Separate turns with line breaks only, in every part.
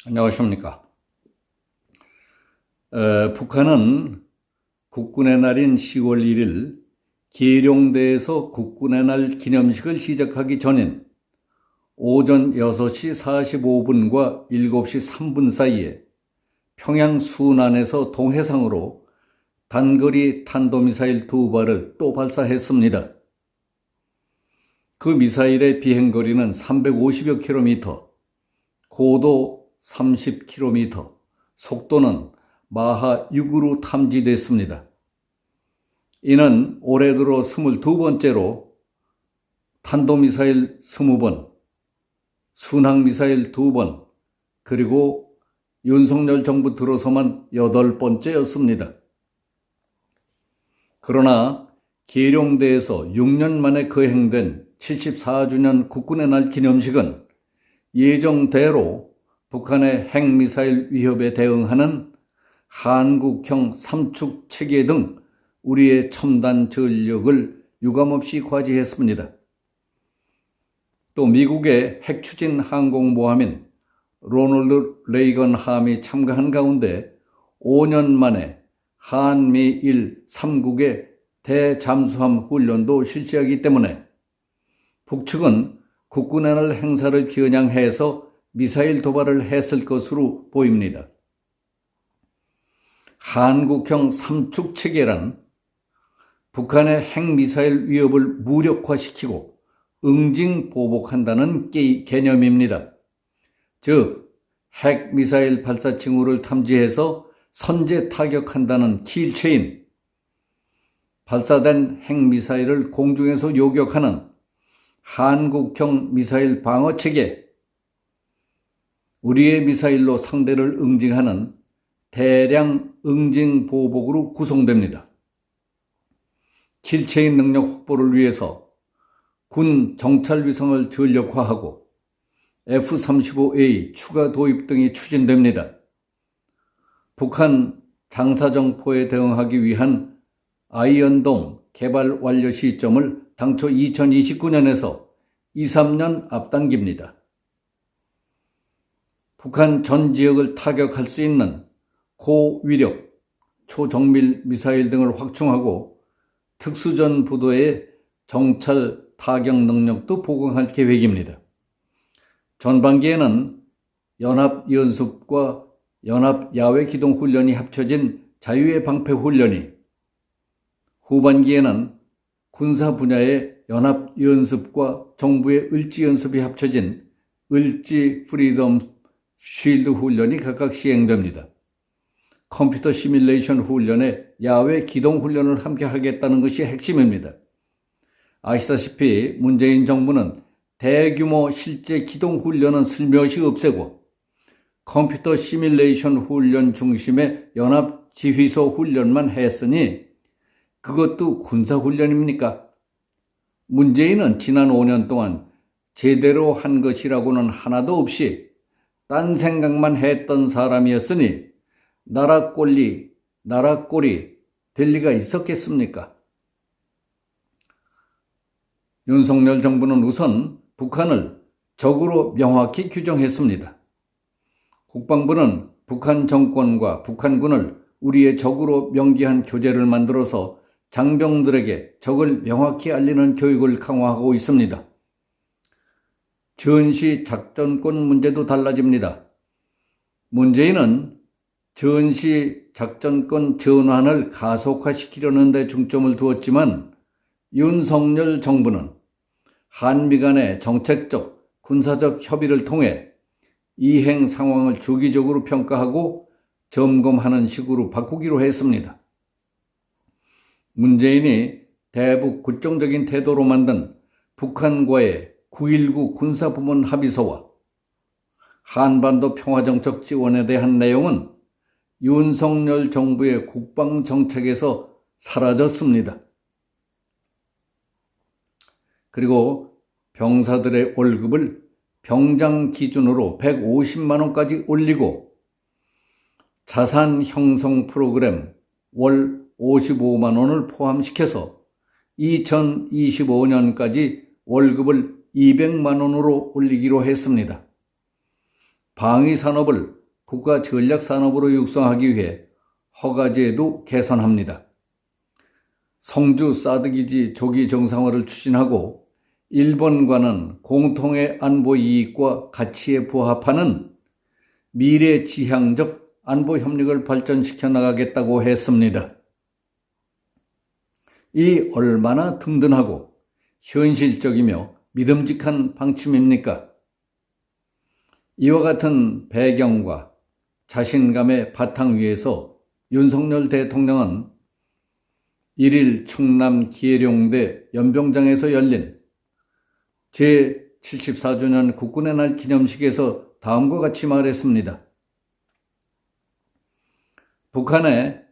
안녕하십니까. 북한은 국군의 날인 10월 1일 계룡대에서 국군의 날 기념식을 시작하기 전인 오전 6시 45분과 7시 3분 사이에 평양 순안에서 동해상으로 단거리 탄도미사일 2발을 또 발사했습니다. 그 미사일의 비행거리는 350여 킬로미터, 고도 30km, 속도는 마하 6으로 탐지됐습니다. 이는 올해 들어 22번째로 탄도미사일 20번, 순항미사일 2번, 그리고 윤석열 정부 들어서만 8번째였습니다. 그러나 계룡대에서 6년 만에 거행된 74주년 국군의 날 기념식은 예정대로 북한의 핵미사일 위협에 대응하는 한국형 삼축 체계 등 우리의 첨단 전력을 유감없이 과시했습니다. 또 미국의 핵추진 항공모함인 로널드 레이건 함이 참가한 가운데 5년 만에 한미일 3국의 대잠수함 훈련도 실시하기 때문에 북측은 국군의 날 행사를 겨냥해서 미사일 도발을 했을 것으로 보입니다. 한국형 삼축 체계란 북한의 핵미사일 위협을 무력화시키고 응징보복한다는 개념입니다. 즉, 핵미사일 발사 징후를 탐지해서 선제 타격한다는 킬체인, 발사된 핵미사일을 공중에서 요격하는 한국형 미사일 방어체계, 우리의 미사일로 상대를 응징하는 대량 응징보복으로 구성됩니다. 킬체인 능력 확보를 위해서 군 정찰위성을 전력화하고 F-35A 추가 도입 등이 추진됩니다. 북한 장사정포에 대응하기 위한 아이언돔 개발 완료 시점을 당초 2029년에서 2-3년 앞당깁니다. 북한 전 지역을 타격할 수 있는 고위력, 초정밀 미사일 등을 확충하고 특수전 부도의 정찰 타격 능력도 보강할 계획입니다. 전반기에는 연합연습과 연합야외기동훈련이 합쳐진 자유의 방패훈련이, 후반기에는 군사 분야의 연합연습과 정부의 을지연습이 합쳐진 을지 프리덤 쉴드 훈련이 각각 시행됩니다. 컴퓨터 시뮬레이션 훈련에 야외 기동 훈련을 함께 하겠다는 것이 핵심입니다. 아시다시피 문재인 정부는 대규모 실제 기동 훈련은 슬며시 없애고 컴퓨터 시뮬레이션 훈련 중심의 연합 지휘소 훈련만 했으니 그것도 군사 훈련입니까? 문재인은 지난 5년 동안 제대로 한 것이라고는 하나도 없이 딴 생각만 했던 사람이었으니 나라 꼴이 될 리가 있었겠습니까? 윤석열 정부는 우선 북한을 적으로 명확히 규정했습니다. 국방부는 북한 정권과 북한군을 우리의 적으로 명기한 교재를 만들어서 장병들에게 적을 명확히 알리는 교육을 강화하고 있습니다. 전시 작전권 문제도 달라집니다. 문재인은 전시 작전권 전환을 가속화시키려는 데 중점을 두었지만 윤석열 정부는 한미 간의 정책적, 군사적 협의를 통해 이행 상황을 주기적으로 평가하고 점검하는 식으로 바꾸기로 했습니다. 문재인이 대북 굴종적인 태도로 만든 북한과의 9.19 군사부문 합의서와 한반도 평화정책 지원에 대한 내용은 윤석열 정부의 국방정책에서 사라졌습니다. 그리고 병사들의 월급을 병장 기준으로 150만 원까지 올리고 자산 형성 프로그램 월 55만 원을 포함시켜서 2025년까지 월급을 200만 원으로 올리기로 했습니다. 방위산업을 국가 전략 산업으로 육성하기 위해 허가제도 개선합니다. 성주 사드기지 조기 정상화를 추진하고 일본과는 공통의 안보 이익과 가치에 부합하는 미래지향적 안보 협력을 발전시켜 나가겠다고 했습니다. 이 얼마나 든든하고 현실적이며 믿음직한 방침입니까? 이와 같은 배경과 자신감의 바탕 위에서 윤석열 대통령은 1일 충남 기해룡대 연병장에서 열린 제74주년 국군의 날 기념식에서 다음과 같이 말했습니다. 북한의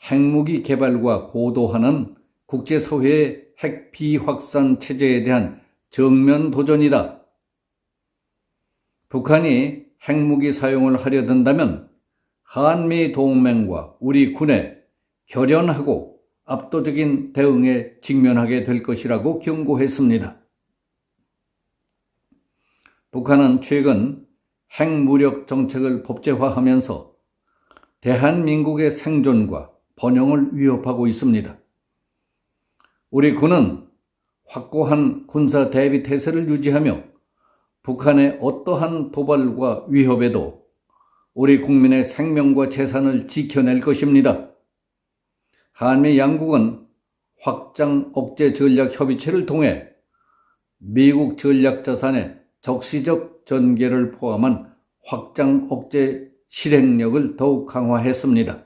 핵무기 개발과 고도화는 국제사회의 핵 비확산 체제에 대한 정면 도전이다. 북한이 핵무기 사용을 하려 든다면 한미 동맹과 우리 군의 결연하고 압도적인 대응에 직면하게 될 것이라고 경고했습니다. 북한은 최근 핵무력 정책을 법제화하면서 대한민국의 생존과 번영을 위협하고 있습니다. 우리 군은 확고한 군사 대비 태세를 유지하며 북한의 어떠한 도발과 위협에도 우리 국민의 생명과 재산을 지켜낼 것입니다. 한미 양국은 확장 억제 전략 협의체를 통해 미국 전략 자산의 적시적 전개를 포함한 확장 억제 실행력을 더욱 강화했습니다.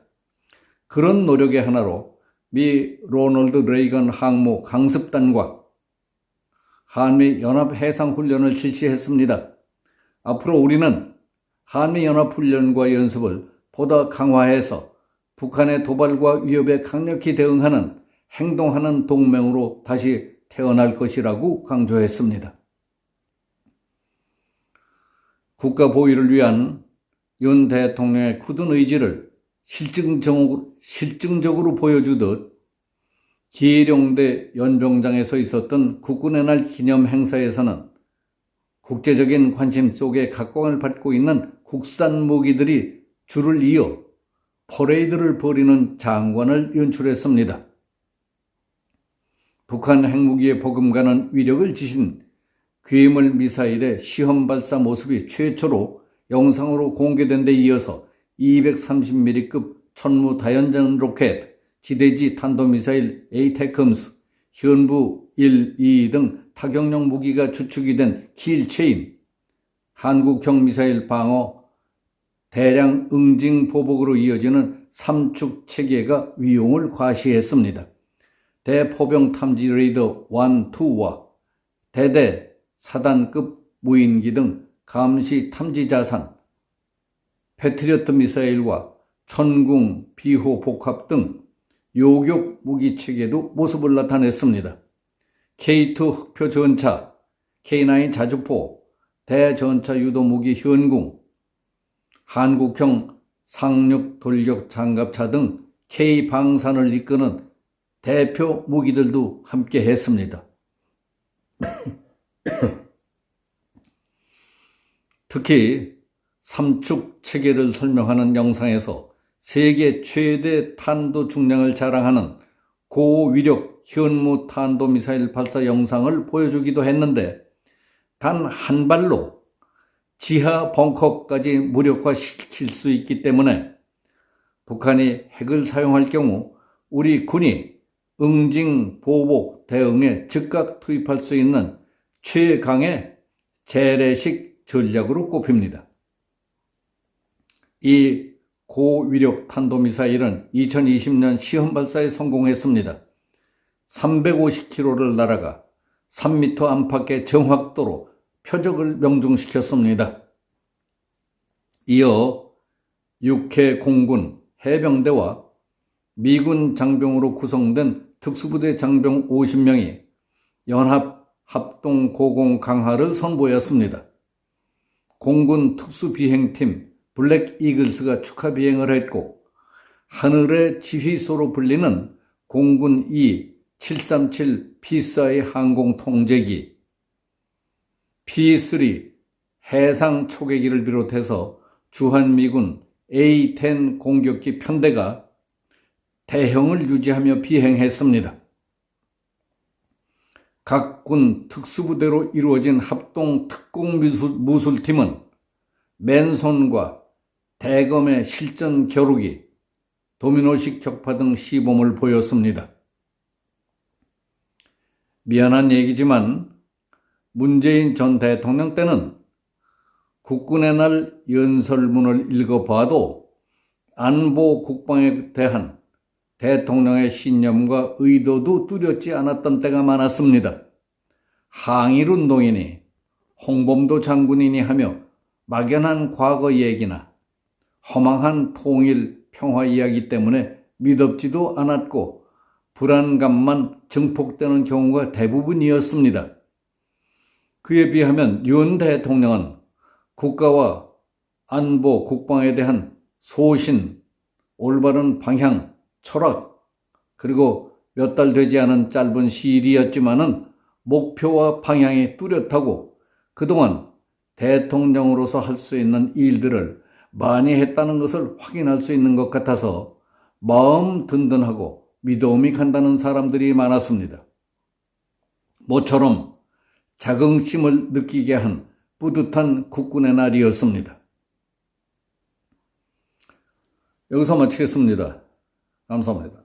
그런 노력의 하나로 미 로널드 레이건 항모 강습단과 한미 연합 해상훈련을 실시했습니다. 앞으로 우리는 한미 연합 훈련과 연습을 보다 강화해서 북한의 도발과 위협에 강력히 대응하는 행동하는 동맹으로 다시 태어날 것이라고 강조했습니다. 국가 보위를 위한 윤 대통령의 굳은 의지를 실증적으로 보여주듯 기해룡대 연병장에서 있었던 국군의 날 기념 행사에서는 국제적인 관심 속에 각광을 받고 있는 국산 무기들이 줄을 이어 퍼레이드를 벌이는 장관을 연출했습니다. 북한 핵무기에 버금가는 위력을 지신 괴물 미사일의 시험 발사 모습이 최초로 영상으로 공개된 데 이어서 230mm급 천무 다연장 로켓, 지대지 탄도미사일 에이테컴스, 현부 1, 2 등 타격용 무기가 주축이 된 킬체인, 한국형 미사일 방어, 대량 응징 보복으로 이어지는 삼축 체계가 위용을 과시했습니다. 대포병 탐지 레이더 1, 2와 대대 사단급 무인기 등 감시 탐지 자산, 패트리어트 미사일과 천궁, 비호 복합 등 요격 무기 체계도 모습을 나타냈습니다. K2 흑표 전차, K9 자주포, 대전차 유도 무기 현궁, 한국형 상륙 돌격 장갑차 등 K 방산을 이끄는 대표 무기들도 함께 했습니다. 특히 삼축 체계를 설명하는 영상에서 세계 최대 탄도 중량을 자랑하는 고위력 현무 탄도미사일 발사 영상을 보여주기도 했는데 단 한 발로 지하 벙커까지 무력화시킬 수 있기 때문에 북한이 핵을 사용할 경우 우리 군이 응징, 보복, 대응에 즉각 투입할 수 있는 최강의 재래식 전략으로 꼽힙니다. 이 고위력 탄도미사일은 2020년 시험 발사에 성공했습니다. 350km를 날아가 3m 안팎의 정확도로 표적을 명중시켰습니다. 이어 육해 공군 해병대와 미군 장병으로 구성된 특수부대 장병 50명이 연합 합동 고공 강화를 선보였습니다. 공군 특수비행팀 블랙 이글스가 축하 비행을 했고 하늘의 지휘소로 불리는 공군 E-737 P4의 항공 통제기, P3 해상 초계기를 비롯해서 주한미군 A-10 공격기 편대가 대형을 유지하며 비행했습니다. 각 군 특수부대로 이루어진 합동 특공 무술팀은 맨손과 대검의 실전 겨루기, 도미노식 격파 등 시범을 보였습니다. 미안한 얘기지만 문재인 전 대통령 때는 국군의 날 연설문을 읽어봐도 안보 국방에 대한 대통령의 신념과 의도도 뚜렷지 않았던 때가 많았습니다. 항일운동이니 홍범도 장군이니 하며 막연한 과거 얘기나 허망한 통일 평화 이야기 때문에 믿업지도 않았고 불안감만 증폭되는 경우가 대부분이었습니다. 그에 비하면 윤 대통령은 국가와 안보, 국방에 대한 소신, 올바른 방향, 철학, 그리고 몇 달 되지 않은 짧은 시일이었지만은 목표와 방향이 뚜렷하고 그동안 대통령으로서 할 수 있는 일들을 많이 했다는 것을 확인할 수 있는 것 같아서 마음 든든하고 믿음이 간다는 사람들이 많았습니다. 모처럼 자긍심을 느끼게 한 뿌듯한 국군의 날이었습니다. 여기서 마치겠습니다. 감사합니다.